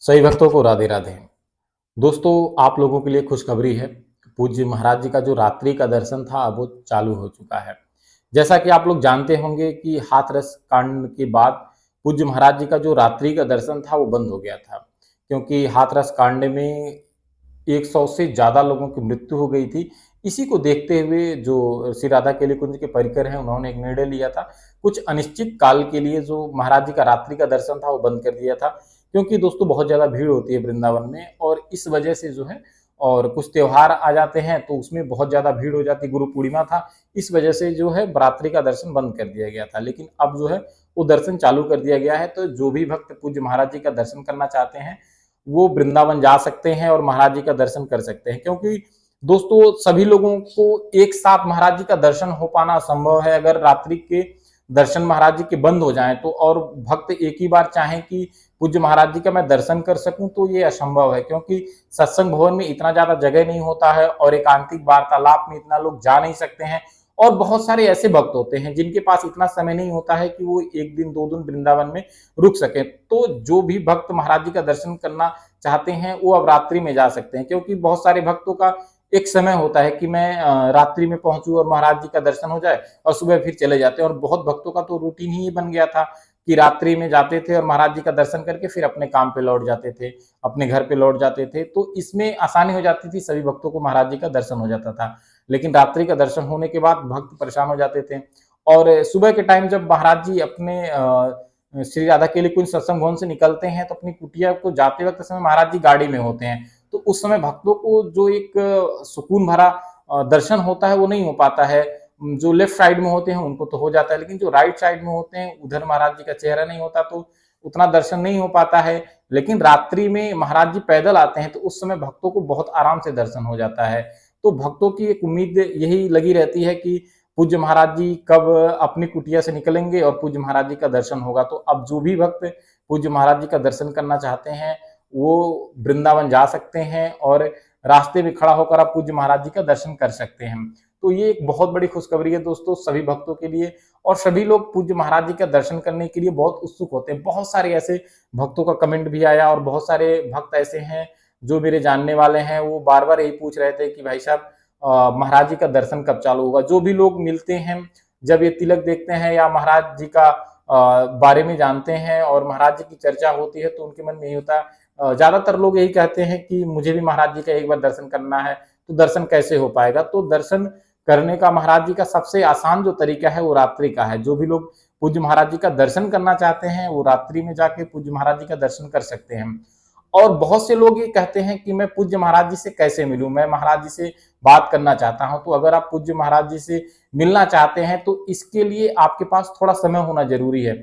सभी भक्तों को राधे राधे। दोस्तों, आप लोगों के लिए खुशखबरी है। पूज्य महाराज जी का जो रात्रि का दर्शन था अब वो चालू हो चुका है। जैसा कि आप लोग जानते होंगे कि हाथरस कांड के बाद पूज्य महाराज जी का जो रात्रि का दर्शन था वो बंद हो गया था, क्योंकि हाथरस कांड में 100 से ज़्यादा लोगों की मृत्यु हो गई थी। इसी को देखते हुए जो श्री राधा केली कुंज के परिकर हैं उन्होंने एक निर्णय लिया था, कुछ अनिश्चित काल के लिए जो महाराज जी का रात्रि का दर्शन था वो बंद कर दिया था। क्योंकि दोस्तों बहुत ज़्यादा भीड़ होती है वृंदावन में, और इस वजह से जो है और कुछ त्योहार आ जाते हैं तो उसमें बहुत ज़्यादा भीड़ हो जाती। गुरु पूर्णिमा था, इस वजह से जो है रात्रि का दर्शन बंद कर दिया गया था, लेकिन अब जो है वो दर्शन चालू कर दिया गया है। तो जो भी भक्त पूज्य महाराज जी का दर्शन करना चाहते हैं वो वृंदावन जा सकते हैं और महाराज जी का दर्शन कर सकते हैं, क्योंकि दोस्तों सभी लोगों को एक साथ महाराज जी का दर्शन हो पाना असंभव है। अगर रात्रि के दर्शन महाराज जी के बंद हो जाएं तो, और भक्त एक ही बार चाहें कि पूज्य महाराज जी का मैं दर्शन कर सकूं, तो ये असंभव है, क्योंकि सत्संग भवन में इतना ज्यादा जगह नहीं होता है और एकांतिक वार्तालाप में इतना लोग जा नहीं सकते हैं। और बहुत सारे ऐसे भक्त होते हैं जिनके पास इतना समय नहीं होता है कि वो एक दिन दो दिन वृंदावन में रुक सके। तो जो भी भक्त महाराज जी का दर्शन करना चाहते हैं वो अब रात्रि में जा सकते हैं, क्योंकि बहुत सारे भक्तों का एक समय होता है कि मैं रात्रि में पहुंचूं और महाराज जी का दर्शन हो जाए और सुबह फिर चले जाते हैं। और बहुत भक्तों का तो रूटीन ही बन गया था कि रात्रि में जाते थे और महाराज जी का दर्शन करके फिर अपने काम पे लौट जाते थे, अपने घर पे लौट जाते थे। तो इसमें आसानी हो जाती थी, सभी भक्तों को महाराज जी का दर्शन हो जाता था। लेकिन रात्रि का दर्शन होने के बाद भक्त परेशान हो जाते थे। और सुबह के टाइम जब महाराज जी अपने श्री राधा केली कुंज सत्संग भवन से निकलते हैं तो अपनी कुटिया को जाते वक्त समय महाराज जी गाड़ी में होते हैं। तो उस समय भक्तों को जो एक सुकून भरा दर्शन होता है वो नहीं हो पाता है। जो लेफ्ट साइड में होते हैं उनको तो हो जाता है, लेकिन जो राइट साइड में होते हैं उधर महाराज जी का चेहरा नहीं होता, तो उतना दर्शन नहीं हो पाता है। लेकिन रात्रि में महाराज जी पैदल आते हैं तो उस समय भक्तों को बहुत आराम से दर्शन हो जाता है। तो भक्तों की एक उम्मीद यही लगी रहती है कि पूज्य महाराज जी कब अपनी कुटिया से निकलेंगे और पूज्य महाराज जी का दर्शन होगा। तो अब जो भी भक्त पूज्य महाराज जी का दर्शन करना चाहते हैं वो वृंदावन जा सकते हैं और रास्ते में खड़ा होकर आप पूज्य महाराज जी का दर्शन कर सकते हैं। तो ये एक बहुत बड़ी खुशखबरी है दोस्तों सभी भक्तों के लिए। और सभी लोग पूज्य महाराज जी का दर्शन करने के लिए बहुत उत्सुक होते हैं। बहुत सारे ऐसे भक्तों का कमेंट भी आया और बहुत सारे भक्त ऐसे हैं जो मेरे जानने वाले हैं, वो बार बार यही पूछ रहे थे कि भाई साहब महाराज जी का दर्शन कब चालू होगा। जो भी लोग मिलते हैं जब ये तिलक देखते हैं या महाराज जी का बारे में जानते हैं और महाराज जी की चर्चा होती है तो उनके मन में यही होता है, ज्यादातर लोग यही कहते हैं कि मुझे भी महाराज जी का एक बार दर्शन करना है। तो दर्शन कैसे हो पाएगा? तो दर्शन करने का महाराज जी का सबसे आसान जो तरीका है वो रात्रि का है। जो भी लोग पूज्य महाराज जी का दर्शन करना चाहते हैं वो रात्रि में जाके पूज्य महाराज जी का दर्शन कर सकते हैं। और बहुत से लोग ये कहते हैं कि मैं पूज्य महाराज जी से कैसे मिलूं, मैं महाराज जी से बात करना चाहता हूं। तो अगर आप पूज्य महाराज जी से मिलना चाहते हैं तो इसके लिए आपके पास थोड़ा समय होना जरूरी है,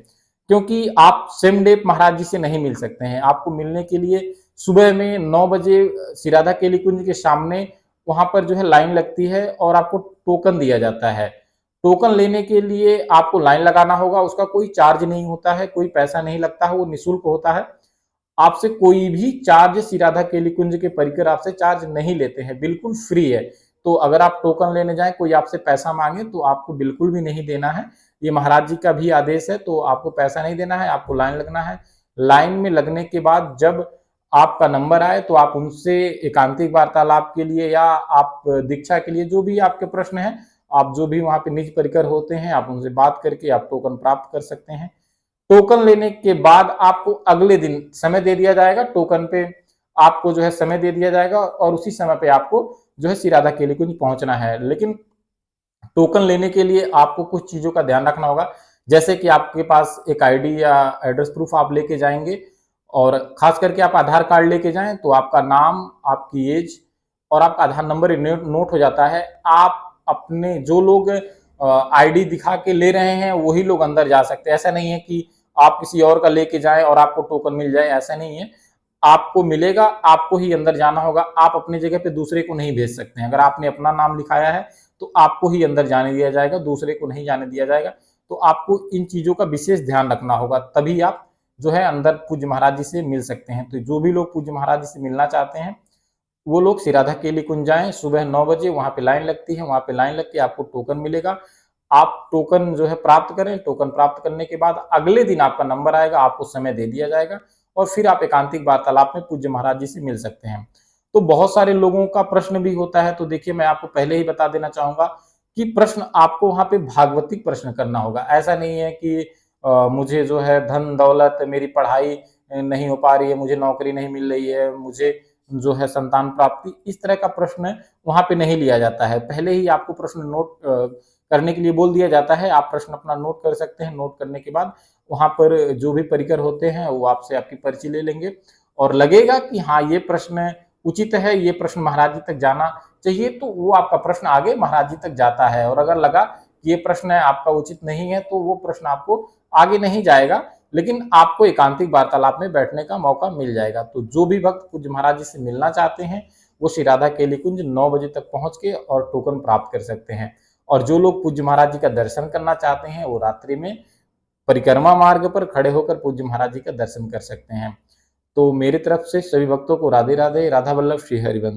क्योंकि आप सेम डे महाराज जी से नहीं मिल सकते हैं। आपको मिलने के लिए सुबह में 9 बजे श्री राधा केली कुंज के सामने वहां पर जो है लाइन लगती है और आपको टोकन दिया जाता है। टोकन लेने के लिए आपको लाइन लगाना होगा, उसका कोई चार्ज नहीं होता है, कोई पैसा नहीं लगता है, वो निःशुल्क होता है। आपसे कोई भी चार्ज श्री राधा केली कुंज के परिकर आपसे चार्ज नहीं लेते हैं, बिल्कुल फ्री है। तो अगर आप टोकन लेने जाएं कोई आपसे पैसा मांगे तो आपको बिल्कुल भी नहीं देना है। ये महाराज जी का भी आदेश है, तो आपको पैसा नहीं देना है, आपको लाइन लगना है। लाइन में लगने के बाद जब आपका नंबर आए तो आप उनसे एकांतिक वार्तालाप के लिए या आप दीक्षा के लिए जो भी आपके प्रश्न है, आप जो भी वहां पे निज परिकर होते हैं आप उनसे बात करके आप टोकन प्राप्त कर सकते हैं। टोकन लेने के बाद आपको अगले दिन समय दे दिया जाएगा, टोकन पे आपको जो है समय दे दिया जाएगा और उसी समय पे आपको जो है श्री राधा केली कुंज पहुंचना है। लेकिन टोकन लेने के लिए आपको कुछ चीजों का ध्यान रखना होगा, जैसे कि आपके पास एक आईडी या एड्रेस प्रूफ आप लेके जाएंगे, और खास करके आप आधार कार्ड लेके जाएं तो आपका नाम, आपकी एज और आपका आधार नंबर नोट हो जाता है। आप अपने जो लोग आईडी दिखा के ले रहे हैं वही लोग अंदर जा सकते हैं। ऐसा नहीं है कि आप किसी और का लेके जाएं और आपको टोकन मिल जाए, ऐसा नहीं है। आपको मिलेगा, आपको ही अंदर जाना होगा। आप अपनी जगह पे दूसरे को नहीं भेज सकते हैं। अगर आपने अपना नाम लिखाया है तो आपको ही अंदर जाने दिया जाएगा, दूसरे को नहीं जाने दिया जाएगा। तो आपको इन चीजों का विशेष ध्यान रखना होगा, तभी आप जो है अंदर पूज्य महाराज जी से मिल सकते हैं। तो जो भी लोग पूज्य महाराज जी से मिलना चाहते हैं वो लोग श्री राधा केली कुंज जाएं सुबह 9 बजे, वहां पे लाइन लगती है, वहां पे लाइन लग के आपको टोकन मिलेगा। आप टोकन जो है प्राप्त करें। टोकन प्राप्त करने के बाद अगले दिन आपका नंबर आएगा, आपको समय दे दिया जाएगा और फिर आप एकांतिक वार्तालाप में पूज्य महाराज जी से मिल सकते हैं। तो बहुत सारे लोगों का प्रश्न भी होता है, तो देखिए मैं आपको पहले ही बता देना चाहूंगा कि प्रश्न आपको वहां पे भागवतिक प्रश्न करना होगा। ऐसा नहीं है कि मुझे जो है धन दौलत, मेरी पढ़ाई नहीं हो पा रही है, मुझे नौकरी नहीं मिल रही है, मुझे जो है संतान प्राप्ति, इस तरह का प्रश्न वहां पे नहीं लिया जाता है। पहले ही आपको प्रश्न नोट करने के लिए बोल दिया जाता है। आप प्रश्न अपना नोट कर सकते हैं। नोट करने के बाद वहां पर जो भी परिकर होते हैं वो आपसे आपकी पर्ची ले लेंगे, और लगेगा कि हाँ ये प्रश्न उचित है, ये प्रश्न महाराज जी तक जाना चाहिए, तो वो आपका प्रश्न आगे महाराज जी तक जाता है। और अगर लगा कि ये प्रश्न आपका उचित नहीं है तो वो प्रश्न आपको आगे नहीं जाएगा, लेकिन आपको एकांतिक वार्तालाप में बैठने का मौका मिल जाएगा। तो जो भी भक्त पूज्य महाराज जी से मिलना चाहते हैं वो श्री राधा केली कुंज 9 बजे तक पहुंच के और टोकन प्राप्त कर सकते हैं। और जो लोग पूज्य महाराज जी का दर्शन करना चाहते हैं वो रात्रि में परिक्रमा मार्ग पर खड़े होकर पूज्य महाराज जी का दर्शन कर सकते हैं। तो मेरी तरफ से सभी भक्तों को राधे राधे, राधा वल्लभ, श्री हरिवंश।